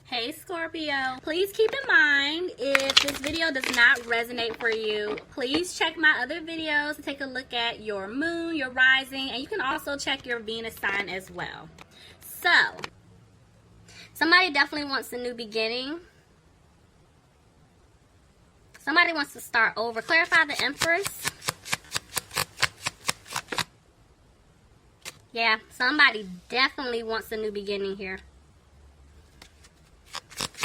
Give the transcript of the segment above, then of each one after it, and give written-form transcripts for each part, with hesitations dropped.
Hey Scorpio, please keep in mind if this video does not resonate for you, please check my other videos to take a look at your moon, your rising, and you can also check your Venus sign as well. So, somebody definitely wants a new beginning. Somebody wants to start over. Clarify the Empress. Yeah, somebody definitely wants a new beginning here.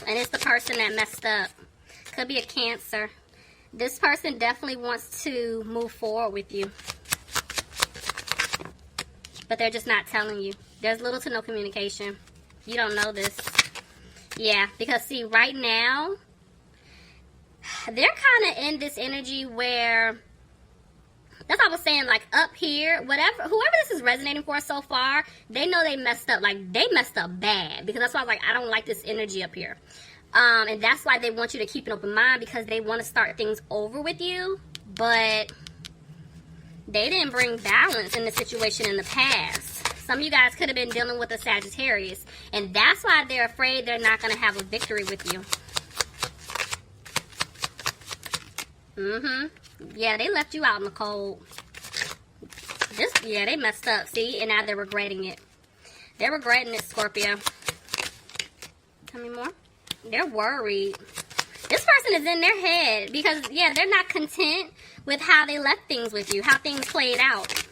And it's the person that messed up. Could be a Cancer. This person definitely wants to move forward with you. But they're just not telling you. There's little to no communication. You don't know this. Yeah, because see, right now, they're kind of in this energy where, that's what I was saying, like up here, whoever this is resonating for so far, they know they messed up. Like, they messed up bad. Because that's why I was like, I don't like this energy up here. And that's why they want you to keep an open mind, because they want to start things over with you. But they didn't bring balance in the situation in the past. Some of you guys could have been dealing with a Sagittarius. And that's why they're afraid they're not going to have a victory with you. Yeah, they left you out in the cold. Yeah, they messed up. See? And now they're regretting it. They're regretting it, Scorpio. Tell me more. They're worried. This person is in their head because, yeah, they're not content with how they left things with you, how things played out.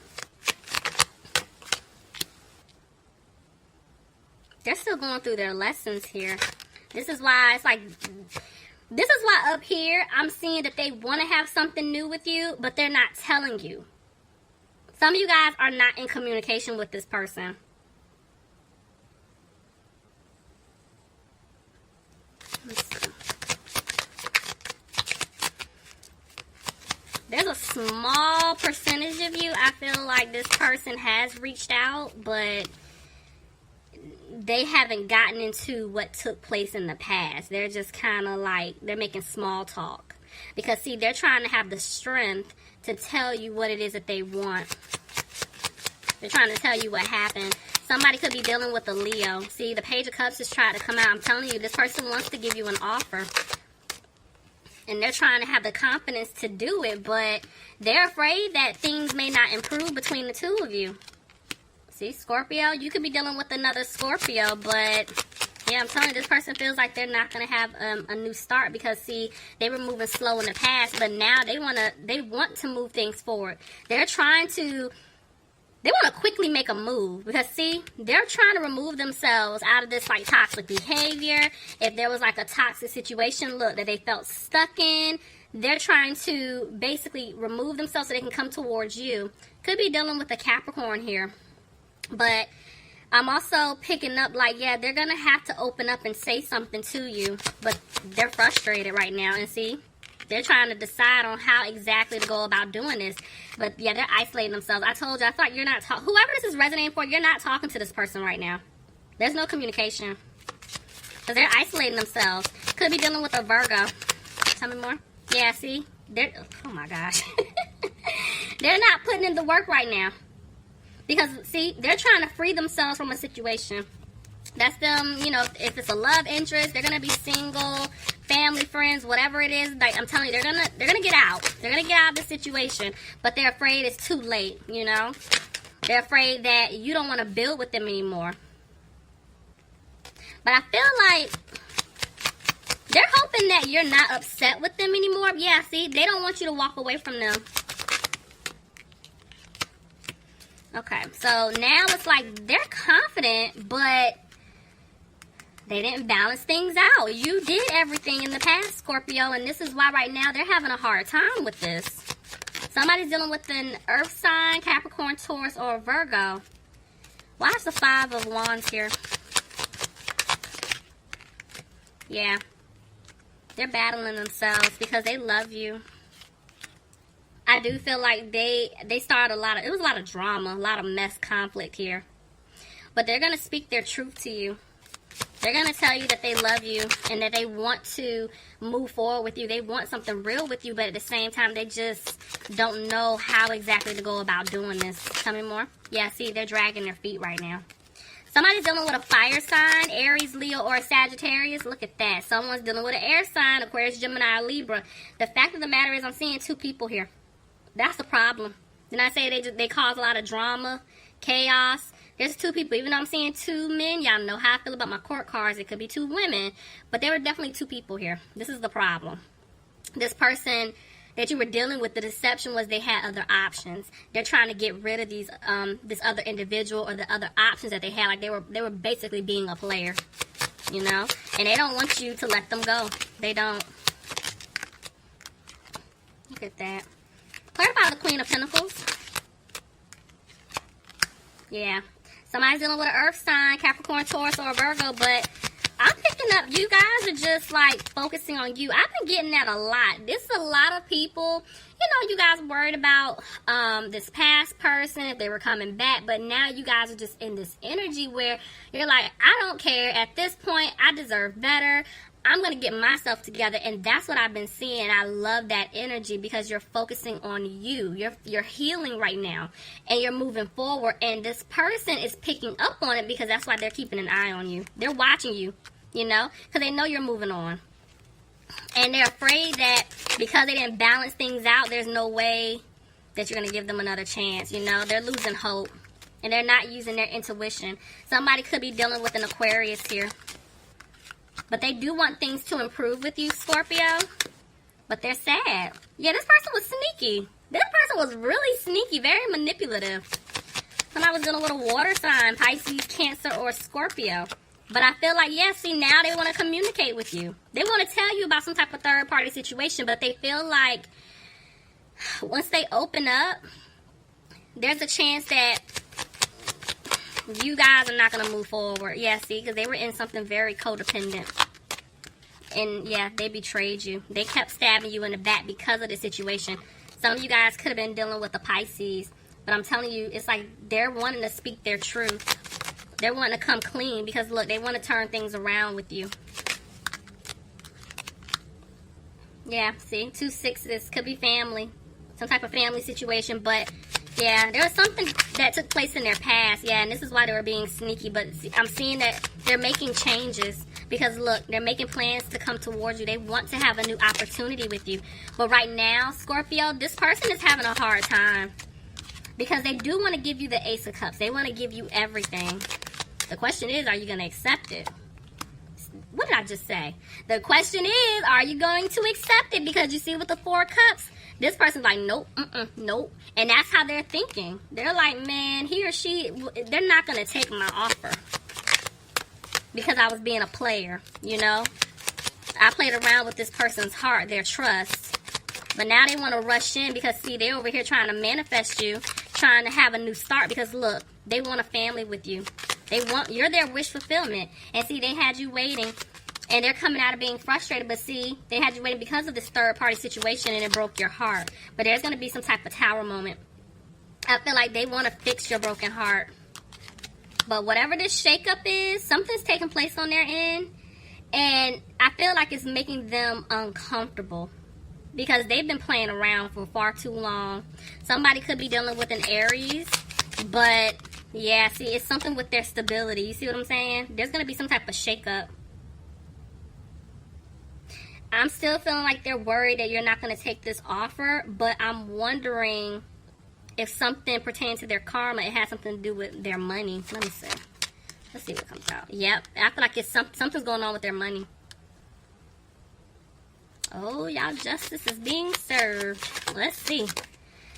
They're still going through their lessons here. This is why it's like, this is why up here I'm seeing that they want to have something new with you, but they're not telling you. Some of you guys are not in communication with this person. There's a small percentage of you, I feel like this person has reached out, but they haven't gotten into what took place in the past. They're just kind of like, they're making small talk. Because, see, they're trying to have the strength to tell you what it is that they want. They're trying to tell you what happened. Somebody could be dealing with a Leo. See, the Page of Cups is trying to come out. I'm telling you, this person wants to give you an offer. And they're trying to have the confidence to do it, but they're afraid that things may not improve between the two of you. See, Scorpio, you could be dealing with another Scorpio, but yeah, I'm telling you, this person feels like they're not going to have a new start because, see, they were moving slow in the past, but now they want to move things forward. They want to quickly make a move because, see, they're trying to remove themselves out of this, like, toxic behavior. If there was, like, a toxic situation, look, that they felt stuck in, they're trying to basically remove themselves so they can come towards you. Could be dealing with a Capricorn here. But I'm also picking up, like, yeah, they're going to have to open up and say something to you. But they're frustrated right now. And see, they're trying to decide on how exactly to go about doing this. But, yeah, they're isolating themselves. I told you, I thought you're not talking. Whoever this is resonating for, you're not talking to this person right now. There's no communication. Because they're isolating themselves. Could be dealing with a Virgo. Tell me more. Yeah, see? Oh, my gosh. They're not putting in the work right now. Because, see, they're trying to free themselves from a situation. That's them, you know, if it's a love interest, they're going to be single, family, friends, whatever it is. Like, I'm telling you, they're gonna get out. They're going to get out of the situation. But they're afraid it's too late, you know. They're afraid that you don't want to build with them anymore. But I feel like they're hoping that you're not upset with them anymore. Yeah, see, they don't want you to walk away from them. Okay, so now it's like they're confident, but they didn't balance things out. You did everything in the past, Scorpio, and this is why right now they're having a hard time with this. Somebody's dealing with an Earth sign, Capricorn, Taurus, or Virgo. Why is the Five of Wands here? Yeah, they're battling themselves because they love you. I do feel like they started it was a lot of drama, a lot of mess, conflict here. But they're going to speak their truth to you. They're going to tell you that they love you and that they want to move forward with you. They want something real with you, but at the same time, they just don't know how exactly to go about doing this. Tell me more. Yeah, see, they're dragging their feet right now. Somebody's dealing with a fire sign, Aries, Leo, or Sagittarius. Look at that. Someone's dealing with an air sign, Aquarius, Gemini, or Libra. The fact of the matter is I'm seeing 2 people here. That's the problem. Didn't I say they cause a lot of drama, chaos? There's 2 people. Even though I'm seeing 2 men, y'all know how I feel about my court cards. It could be 2 women. But there were definitely 2 people here. This is the problem. This person that you were dealing with, the deception was they had other options. They're trying to get rid of these this other individual or the other options that they had. Like they were basically being a player, you know? And they don't want you to let them go. They don't. Look at that. Clarify the Queen of Pentacles. Yeah. Somebody's dealing with an earth sign, Capricorn, Taurus, or Virgo, but I'm picking up, you guys are just like focusing on you. I've been getting that a lot. This is a lot of people, you know, you guys worried about this past person, if they were coming back, but now you guys are just in this energy where you're like, I don't care. At this point, I deserve better. I'm going to get myself together, and that's what I've been seeing. I love that energy because you're focusing on you. You're healing right now, and you're moving forward, and this person is picking up on it because that's why they're keeping an eye on you. They're watching you, you know, because they know you're moving on, and they're afraid that because they didn't balance things out, there's no way that you're going to give them another chance, you know. They're losing hope, and they're not using their intuition. Somebody could be dealing with an Aquarius here. But they do want things to improve with you, Scorpio. But they're sad. Yeah, this person was sneaky. This person was really sneaky, very manipulative. Somebody was dealing with a water sign, Pisces, Cancer, or Scorpio. But I feel like, yeah, see, now they want to communicate with you. They want to tell you about some type of third-party situation, but they feel like once they open up, there's a chance that you guys are not going to move forward. Yeah, see, because they were in something very codependent. And, yeah, they betrayed you. They kept stabbing you in the back because of the situation. Some of you guys could have been dealing with the Pisces. But I'm telling you, it's like they're wanting to speak their truth. They're wanting to come clean because, look, they want to turn things around with you. Yeah, see, 2 6s. Could be family. Some type of family situation, but yeah, there was something that took place in their past. Yeah, and this is why they were being sneaky. But I'm seeing that they're making changes because, look, they're making plans to come towards you. They want to have a new opportunity with you. But right now, Scorpio, this person is having a hard time because they do want to give you the Ace of Cups. They want to give you everything. The question is, are you going to accept it? What did I just say? The question is, are you going to accept it? Because you see with the 4 Cups, this person's like, nope, nope. And that's how they're thinking. They're like, man, he or she, they're not going to take my offer. Because I was being a player, you know. I played around with this person's heart, their trust. But now they want to rush in because, see, they're over here trying to manifest you, trying to have a new start. Because, look, they want a family with you. You're their wish fulfillment. And, see, they had you waiting. And they're coming out of being frustrated, but see, they had you waiting because of this third-party situation, and it broke your heart. But there's going to be some type of tower moment. I feel like they want to fix your broken heart. But whatever this shakeup is, something's taking place on their end, and I feel like it's making them uncomfortable because they've been playing around for far too long. Somebody could be dealing with an Aries, but yeah, see, it's something with their stability. You see what I'm saying? There's going to be some type of shakeup. I'm still feeling like they're worried that you're not going to take this offer, but I'm wondering if something pertains to their karma, it has something to do with their money. Let me see. Let's see what comes out. Yep, I feel like it's something's going on with their money. Oh, y'all, justice is being served. Let's see.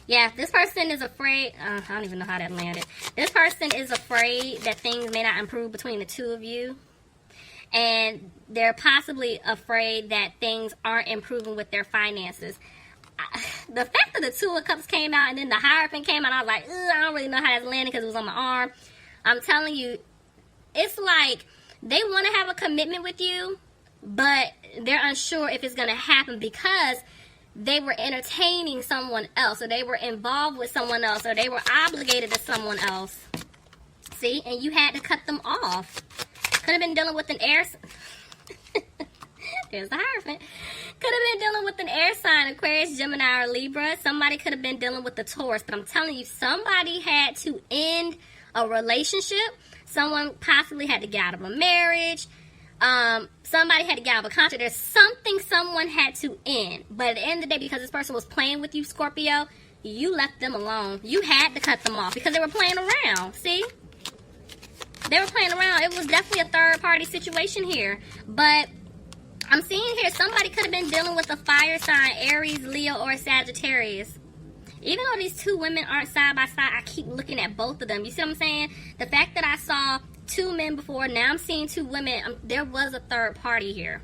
Yeah, this person is afraid. I don't even know how that landed. This person is afraid that things may not improve between the two of you. And they're possibly afraid that things aren't improving with their finances. The fact that the 2 of Cups came out and then the Hierophant came out, I was like, I don't really know how that's landing because it was on my arm. I'm telling you, it's like they want to have a commitment with you, but they're unsure if it's going to happen because they were entertaining someone else, or they were involved with someone else, or they were obligated to someone else. See? And you had to cut them off. Could have been dealing with an air... There's the Hierophant. Could have been dealing with an air sign, Aquarius, Gemini, or Libra. Somebody could have been dealing with the Taurus. But I'm telling you, somebody had to end a relationship. Someone possibly had to get out of a marriage. Somebody had to get out of a contract. There's something someone had to end. But at the end of the day, because this person was playing with you, Scorpio, you left them alone. You had to cut them off because they were playing around. See? They were playing around. It was definitely a third-party situation here. But I'm seeing here somebody could have been dealing with a fire sign, Aries, Leo, or Sagittarius. Even though these two women aren't side by side, I keep looking at both of them. You see what I'm saying? The fact that I saw two men before, now I'm seeing two women. There was a third party here.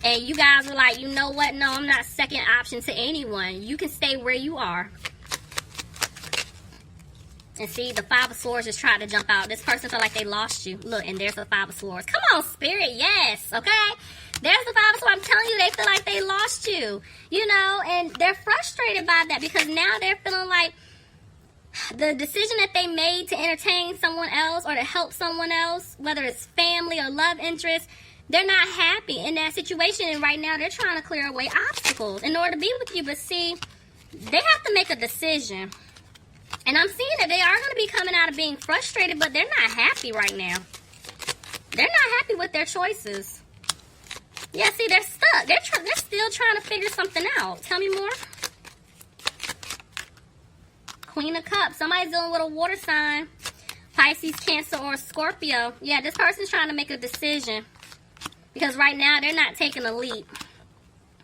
And you guys were like, you know what? No, I'm not second option to anyone. You can stay where you are. And see, the Five of Swords just tried to jump out. This person felt like they lost you. Look, and there's the Five of Swords. Come on, Spirit. Yes. Okay? There's the Five of Swords. I'm telling you, they feel like they lost you. You know, and they're frustrated by that because now they're feeling like the decision that they made to entertain someone else or to help someone else, whether it's family or love interest, they're not happy in that situation. And right now, they're trying to clear away obstacles in order to be with you. But see, they have to make a decision. And I'm seeing that they are going to be coming out of being frustrated, but they're not happy right now. They're not happy with their choices. Yeah, see, they're stuck. They're still trying to figure something out. Tell me more. Queen of Cups. Somebody's dealing with a water sign. Pisces, Cancer, or Scorpio. Yeah, this person's trying to make a decision. Because right now, they're not taking a leap.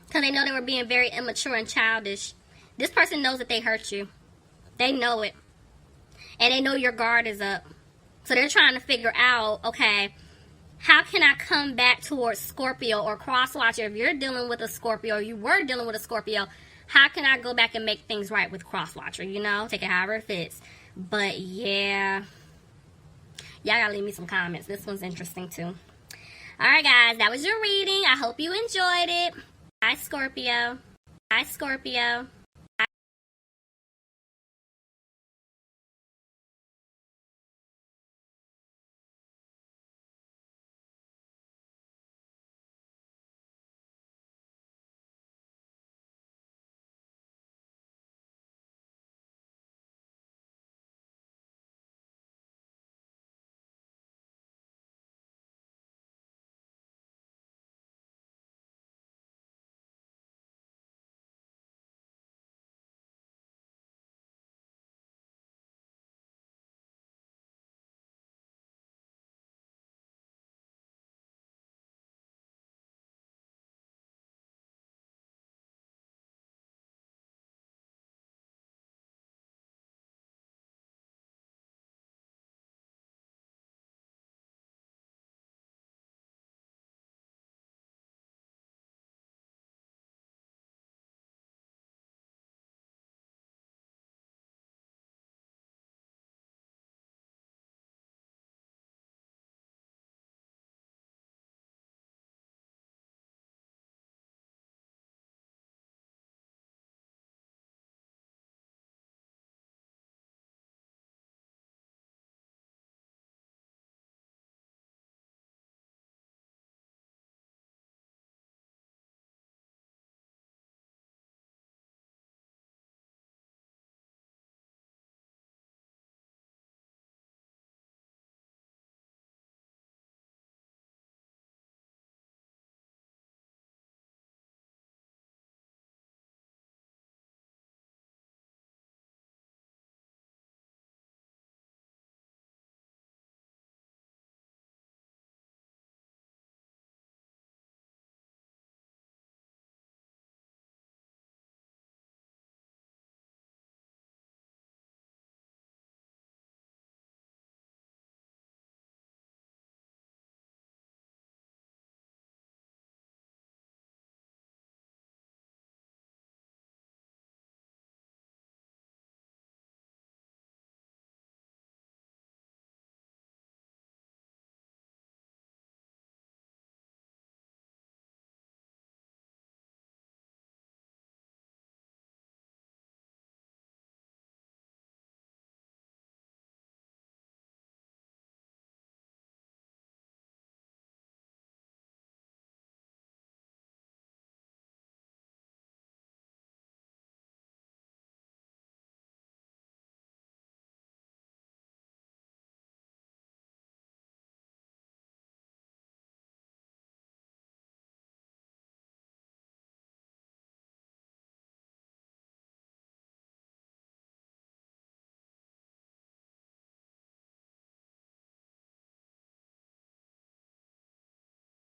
Because they know they were being very immature and childish. This person knows that they hurt you. They know it. And they know your guard is up. So they're trying to figure out, okay, how can I come back towards Scorpio or Crosswatcher? If you're dealing with a Scorpio or you were dealing with a Scorpio, how can I go back and make things right with Crosswatcher? You know, take it however it fits. But yeah, y'all gotta leave me some comments. This one's interesting too. Alright guys, that was your reading. I hope you enjoyed it. Bye Scorpio. Bye Scorpio.